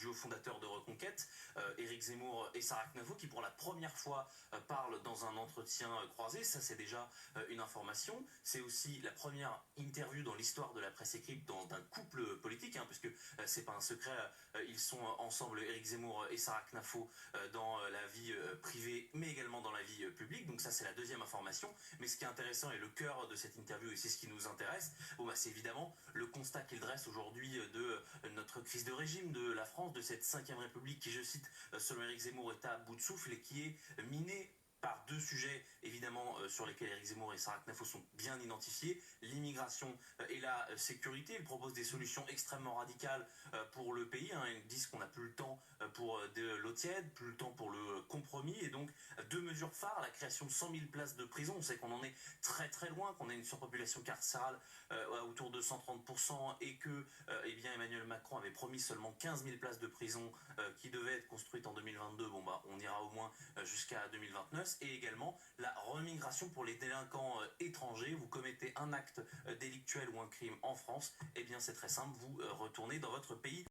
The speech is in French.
duo fondateur de Reconquête, Éric Zemmour et Sarah Knavo, qui pour la première fois parlent dans un entretien croisé. Ça, c'est déjà une information. C'est aussi la première interview dans l'histoire de la presse écrite d'un couple politique, puisque c'est pas un secret, ils sont ensemble, Éric Zemmour et Sarah Knavo, dans la vie privée, mais également dans la vie publique. Donc ça, c'est la deuxième information. Mais ce qui est intéressant et le cœur de cette interview, et c'est ce qui nous intéresse, c'est évidemment le constat qu'il dresse aujourd'hui de notre crise de régime, de la France, de cette 5e République qui, je cite, selon Éric Zemmour, est à bout de souffle et qui est minée par deux sujets, évidemment, sur lesquels Éric Zemmour et Sarah Knavo sont bien identifiés, l'immigration et la sécurité. Ils proposent des solutions extrêmement radicales pour le pays. Ils disent qu'on n'a plus le temps pour de l'eau tiède, plus le temps pour le compromis, et donc deux mesures phares, la création de 100 000 places de prison. On sait qu'on en est très très loin, qu'on a une surpopulation carcérale autour de 130%, et que Emmanuel Macron avait promis seulement 15 000 places de prison qui devaient être construites en 2022. On ira au moins jusqu'à 2029. Et également la remigration pour les délinquants étrangers. Vous commettez un acte délictuel ou un crime en France, c'est très simple, vous retournez dans votre pays